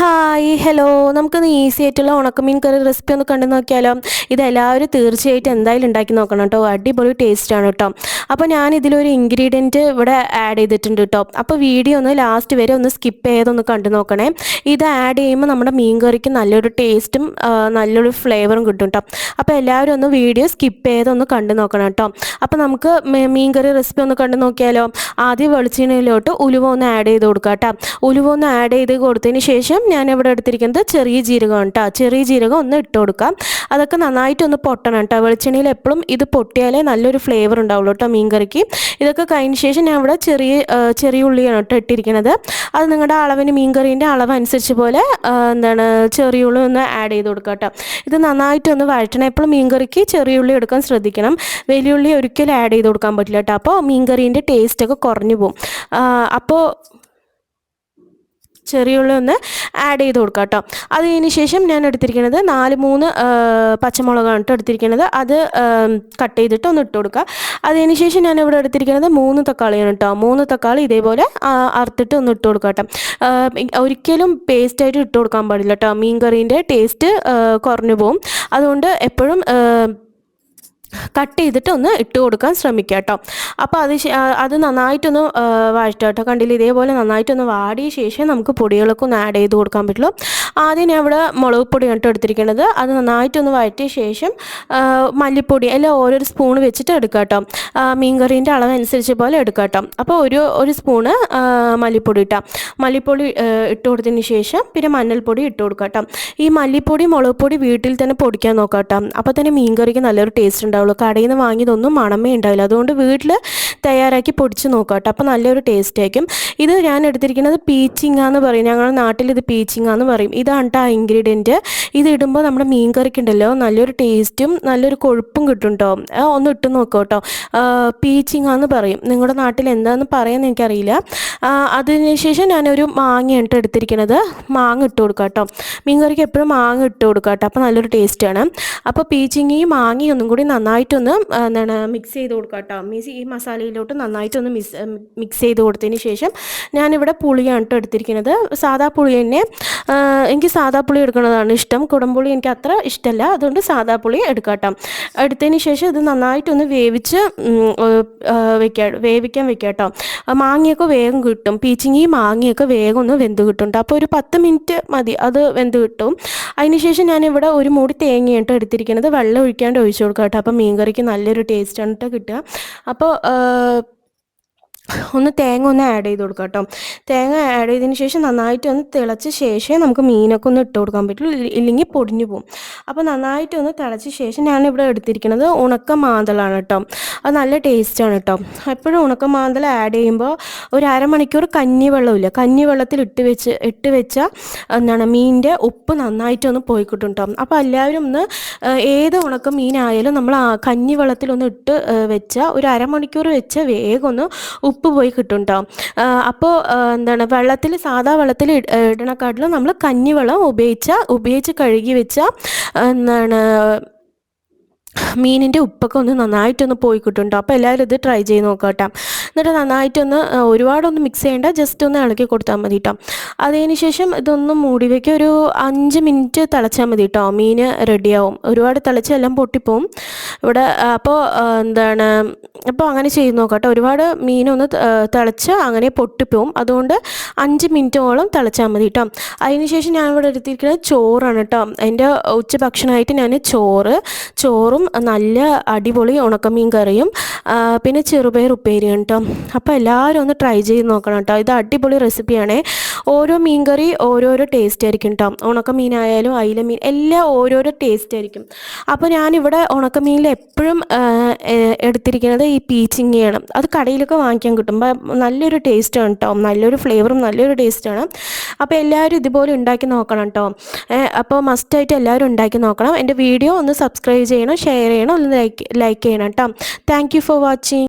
Hi hello നമുക്കൊന്ന് easy ആയിട്ടുള്ള ഉണക്കമീൻ കറി റെസിപ്പി ഒന്ന് കണ്ടു നോക്കിയാലോ. ഇതെല്ലാവരും തീർച്ചയായിട്ടും എന്തായാലും ഉണ്ടാക്കി നോക്കണം കേട്ടോ. അടിപൊളി ടേസ്റ്റാണ് കേട്ടോ. അപ്പോൾ ഞാൻ ഇതിലൊരു ഇൻഗ്രീഡിയൻറ്റ് ഇവിടെ ആഡ് ചെയ്തിട്ടുണ്ട് കേട്ടോ. അപ്പോൾ വീഡിയോ ഒന്ന് ലാസ്റ്റ് വരെ ഒന്ന് സ്കിപ്പ് ചെയ്തൊന്ന് കണ്ടു നോക്കണേ. ഇത് ആഡ് ചെയ്യുമ്പോൾ നമ്മുടെ മീൻ കറിക്ക് നല്ലൊരു ടേസ്റ്റും നല്ലൊരു ഫ്ലേവറും കിട്ടും കേട്ടോ. അപ്പോൾ എല്ലാവരും ഒന്ന് വീഡിയോ സ്കിപ്പ് ചെയ്തൊന്ന് കണ്ടു നോക്കണം കേട്ടോ. അപ്പോൾ നമുക്ക് മീൻ കറി റെസിപ്പി ഒന്ന് കണ്ടു നോക്കിയാലോ. ആദ്യം വെളിച്ചെണ്ണയിലോട്ട് ഉലുവ ഒന്ന് ആഡ് ചെയ്ത് കൊടുക്കാം കേട്ടോ. ഉലുവ ഒന്ന് ആഡ് ചെയ്ത് കൊടുത്തതിന് ശേഷം ഞാൻ ഇവിടെ എടുത്തിരിക്കുന്നത് ചെറിയ ജീരകമാണ് കേട്ടോ. ചെറിയ ജീരകം ഒന്ന് ഇട്ട് കൊടുക്കാം. അതൊക്കെ നന്നായിട്ടൊന്ന് പൊട്ടണം കേട്ടോ. വെളിച്ചെണ്ണയിൽ എപ്പോഴും ഇത് പൊട്ടിയാലേ നല്ലൊരു ഫ്ലേവർ ഉണ്ടാവുള്ളൂ കേട്ടോ മീൻ കറിക്ക്. ഇതൊക്കെ കഴിഞ്ഞ ശേഷം ഞാൻ ഇവിടെ ചെറിയ ഉള്ളിയാണ് കേട്ടോ ഇട്ടിരിക്കുന്നത്. അത് നിങ്ങളുടെ അളവിന് മീൻ കറീൻ്റെ അളവ് അനുസരിച്ച് പോലെ ചെറിയ ഉള്ളി ഒന്ന് ആഡ് ചെയ്ത് കൊടുക്കുക കേട്ടോ. ഇത് നന്നായിട്ടൊന്ന് വഴറ്റണം. എപ്പോഴും മീൻ കറിക്ക് ചെറിയ ഉള്ളി എടുക്കാൻ ശ്രദ്ധിക്കണം. വലിയ ഉള്ളി ഒരിക്കലും ആഡ് ചെയ്ത് കൊടുക്കാൻ പറ്റില്ല കേട്ടോ. അപ്പോൾ മീൻ കറീൻ്റെ ടേസ്റ്റൊക്കെ കുറഞ്ഞു പോകും. അപ്പോൾ ചെറിയ ഉള്ളി ഒന്ന് ആഡ് ചെയ്ത് കൊടുക്കാം കേട്ടോ. അതിന് ശേഷം ഞാൻ എടുത്തിരിക്കുന്നത് 4-3 പച്ചമുളകാണ് കേട്ടോ എടുത്തിരിക്കുന്നത്. അത് കട്ട് ചെയ്തിട്ട് ഒന്ന് ഇട്ട് കൊടുക്കുക. അതിന് ശേഷം ഞാൻ ഇവിടെ എടുത്തിരിക്കുന്നത് 3 തക്കാളിയാണ് കേട്ടോ. 3 തക്കാളി ഇതേപോലെ അറുത്തിട്ട് ഒന്ന് ഇട്ട് കൊടുക്കാം കേട്ടോ. ഒരിക്കലും പേസ്റ്റായിട്ട് ഇട്ട് കൊടുക്കാൻ പാടില്ല കേട്ടോ. മീൻ കറീൻ്റെ ടേസ്റ്റ് കുറഞ്ഞു പോകും. അതുകൊണ്ട് എപ്പോഴും കട്ട് ചെയ്തിട്ട് ഒന്ന് ഇട്ട് കൊടുക്കാൻ ശ്രമിക്കുക കേട്ടോ. അപ്പോൾ അത് നന്നായിട്ടൊന്ന് വഴറ്റുക കേട്ടോ. കണ്ടില്ല, ഇതേപോലെ നന്നായിട്ടൊന്ന് വാടിയ ശേഷം നമുക്ക് പൊടികളൊക്കെ ഒന്ന് ആഡ് ചെയ്ത് കൊടുക്കാൻ പറ്റുള്ളൂ. ആദ്യം ഞാൻ ഇവിടെ മുളക് പൊടി കേട്ടോ എടുത്തിരിക്കുന്നത്. അത് നന്നായിട്ടൊന്ന് വഴറ്റിയ ശേഷം മല്ലിപ്പൊടി എല്ലാം ഓരോരു സ്പൂൺ വെച്ചിട്ട് എടുക്കുക കേട്ടോ. മീൻ കറീൻ്റെ അളവനുസരിച്ച് പോലെ എടുക്കുക കേട്ടോ. അപ്പോൾ ഒരു സ്പൂണ് മല്ലിപ്പൊടി ഇട്ടാം. മല്ലിപ്പൊടി ഇട്ട് കൊടുത്തതിന് ശേഷം പിന്നെ മഞ്ഞൾപ്പൊടി ഇട്ട് കൊടുക്കുക കേട്ടോ. ഈ മല്ലിപ്പൊടി മുളക് പൊടി വീട്ടിൽ തന്നെ പൊടിക്കാൻ നോക്കാം കേട്ടോ. അപ്പോൾ തന്നെ മീൻ കറിക്ക് നല്ലൊരു ടേസ്റ്റ് ഉണ്ടാവുള്ളൂ. കടയിൽ നിന്ന് വാങ്ങിയതൊന്നും മണമേ ഉണ്ടാവില്ല. അതുകൊണ്ട് വീട്ടിൽ തയ്യാറാക്കി പൊടിച്ച് നോക്കാം കേട്ടോ. അപ്പോൾ നല്ലൊരു ടേസ്റ്റ് ആയിരിക്കും. ഇത് ഞാൻ എടുത്തിരിക്കുന്നത് പീച്ചിങ്ങ എന്ന് പറയും. ഞങ്ങളുടെ നാട്ടിൽ ഇത് പീച്ചിങ്ങ എന്ന് പറയും. ഇതാണ് കേട്ടോ ആ ഇൻഗ്രീഡിയൻറ്റ്. ഇത് ഇടുമ്പോൾ നമ്മുടെ മീൻ കറിക്കുണ്ടല്ലോ നല്ലൊരു ടേസ്റ്റും നല്ലൊരു കൊഴുപ്പും കിട്ടും കേട്ടോ. ഒന്ന് ഇട്ട് നോക്കാം കേട്ടോ. പീച്ചിങ്ങ എന്ന് പറയും. നിങ്ങളുടെ നാട്ടിൽ എന്താണെന്ന് പറയാമെന്ന് എനിക്കറിയില്ല. അതിനുശേഷം ഞാനൊരു മാങ്ങയാണ് കേട്ടോ എടുത്തിരിക്കുന്നത്. മാങ്ങ ഇട്ട് കൊടുക്കാം കേട്ടോ. മീൻ കറിക്ക് എപ്പോഴും മാങ്ങ ഇട്ട് കൊടുക്കാം കേട്ടോ. അപ്പോൾ നല്ലൊരു ടേസ്റ്റാണ്. അപ്പോൾ പീച്ചിങ്ങയും മാങ്ങയും ഒന്നും കൂടി നന്നായിട്ടൊന്ന് മിക്സ് ചെയ്ത് കൊടുക്കാം കേട്ടോ. ഈ മസാലയിലോട്ട് നന്നായിട്ടൊന്ന് മിക്സ് ചെയ്ത് കൊടുത്തതിന് ശേഷം ഞാനിവിടെ പുളിയാണ് കേട്ടോ എടുത്തിരിക്കുന്നത്. സാദാ പുളി തന്നെ. എനിക്ക് സാദാ പുളി എടുക്കുന്നതാണ് ഇഷ്ടം. കുടംപുളി എനിക്ക് അത്ര ഇഷ്ടമല്ല. അതുകൊണ്ട് സാദാ പുളി എടുക്കാം കേട്ടോ. എടുത്തതിന് ശേഷം ഇത് നന്നായിട്ടൊന്ന് വേവിക്കാൻ വെക്കാം കേട്ടോ. മാങ്ങയൊക്കെ വേഗം കിട്ടും. പീച്ചിങ്ങയും മാങ്ങയൊക്കെ വേഗം ഒന്ന് വെന്ത് കിട്ടും കേട്ടോ. അപ്പോൾ ഒരു 10 മിനിറ്റ് മതി, അത് വെന്ത് കിട്ടും. അതിനുശേഷം ഞാനിവിടെ ഒരു മൂടി തേങ്ങയാണ് കേട്ടോ എടുത്തിരിക്കുന്നത്. വെള്ളം ഒഴിക്കാണ്ട് ഒഴിച്ചു കൊടുക്കാം കേട്ടോ. അപ്പോൾ മീൻ കറിക്ക് നല്ലൊരു ടേസ്റ്റാണ് കേട്ടോ കിട്ടുക. അപ്പോൾ ഒന്ന് തേങ്ങ ഒന്ന് ആഡ് ചെയ്ത് കൊടുക്കാം കേട്ടോ. തേങ്ങ ആഡ് ചെയ്തതിന് ശേഷം നന്നായിട്ട് ഒന്ന് തിളച്ച ശേഷം നമുക്ക് മീനൊക്കെ ഒന്ന് ഇട്ട് കൊടുക്കാൻ പറ്റുള്ളൂ. ഇല്ലെങ്കിൽ പൊടിഞ്ഞു പോകും. അപ്പോൾ നന്നായിട്ട് ഒന്ന് തിളച്ച ശേഷം ഞാനിവിടെ എടുത്തിരിക്കുന്നത് ഉണക്ക മാന്തളാണ് കേട്ടോ. അത് നല്ല ടേസ്റ്റാണ് കേട്ടോ. എപ്പോഴും ഉണക്ക മാന്തള ആഡ് ചെയ്യുമ്പോൾ ഒരു അരമണിക്കൂർ കഞ്ഞിവെള്ളമില്ല, കഞ്ഞിവെള്ളത്തിൽ ഇട്ട് വെച്ചാൽ മീനിൻ്റെ ഉപ്പ് നന്നായിട്ടൊന്ന് പോയി കിട്ടും കേട്ടോ. അപ്പോൾ എല്ലാവരും ഒന്ന് ഏത് ഉണക്ക മീനായാലും നമ്മൾ കഞ്ഞിവെള്ളത്തിലൊന്ന് ഇട്ട് വെച്ചാൽ ഒരു അരമണിക്കൂർ വെച്ച് വേഗം ഒന്ന് ഉപ്പ് പോയി കിട്ടും കേട്ടോ. അപ്പോൾ സാധാ വെള്ളത്തിൽ ഇടണക്കാട്ടിലും നമ്മൾ കഞ്ഞിവെള്ളം ഉപയോഗിച്ച് കഴുകി വെച്ചാൽ മീനിൻ്റെ ഉപ്പൊക്കെ ഒന്ന് നന്നായിട്ടൊന്ന് പോയി കിട്ടും കേട്ടോ. അപ്പോൾ എല്ലാവരും ഇത് ട്രൈ ചെയ്ത് നോക്കാം കേട്ടോ. എന്നിട്ട് നന്നായിട്ടൊന്ന് ഒരുപാടൊന്ന് മിക്സ് ചെയ്യേണ്ട, ജസ്റ്റ് ഒന്ന് ഇളക്കി കൊടുത്താൽ മതി കേട്ടോ. അതിന് ശേഷം ഇതൊന്ന് മൂടി വയ്ക്കുക. ഒരു 5 മിനിറ്റ് തിളച്ചാൽ മതി കേട്ടോ. മീൻ റെഡിയാവും. ഒരുപാട് തിളച്ച് എല്ലാം പൊട്ടിപ്പോവും ഇവിടെ. അപ്പോൾ അപ്പോൾ അങ്ങനെ ചെയ്ത് നോക്കാം കേട്ടോ. ഒരുപാട് മീനൊന്ന് തിളച്ച് അങ്ങനെ പൊട്ടിപ്പോവും. അതുകൊണ്ട് 5 മിനിറ്റോളം തിളച്ചാൽ മതി കേട്ടോ. അതിന് ശേഷം ഞാൻ ഇവിടെ എടുത്തിരിക്കുന്നത് ചോറാണ് കേട്ടോ. എൻ്റെ ഉച്ചഭക്ഷണമായിട്ട് ഞാൻ ചോറും നല്ല അടിപൊളി ഉണക്കമീൻ കറിയും പിന്നെ ചെറുപയർ ഉപ്പേരിയാണ് കേട്ടോ. അപ്പോൾ എല്ലാവരും ഒന്ന് ട്രൈ ചെയ്ത് നോക്കണം കേട്ടോ. ഇത് അടിപൊളി റെസിപ്പിയാണേ. ഓരോ മീൻ കറി ഓരോരോ ടേസ്റ്റ് ആയിരിക്കും കേട്ടോ. ഉണക്കമീനായാലും അയിലമീൻ എല്ലാം ഓരോരോ ടേസ്റ്റ് ആയിരിക്കും. അപ്പോൾ ഞാനിവിടെ ഉണക്കമീനിൽ എപ്പോഴും എടുത്തിരിക്കുന്നത് ഈ പീച്ചിങ്ങയാണ്. അത് കടയിലൊക്കെ വാങ്ങിക്കാൻ കിട്ടും. നല്ലൊരു ടേസ്റ്റാണ് കേട്ടോ. നല്ലൊരു ഫ്ലേവറും നല്ലൊരു ടേസ്റ്റാണ്. അപ്പോൾ എല്ലാവരും ഇതുപോലെ ഉണ്ടാക്കി നോക്കണം കേട്ടോ. അപ്പോൾ മസ്റ്റായിട്ട് എല്ലാവരും ഉണ്ടാക്കി നോക്കണം. എൻ്റെ വീഡിയോ ഒന്ന് സബ്സ്ക്രൈബ് ചെയ്യണം, ഷെയർ ചെയ്യണം, ഒന്ന് ലൈക്ക് ചെയ്യണം കേട്ടോ. Thank you for watching.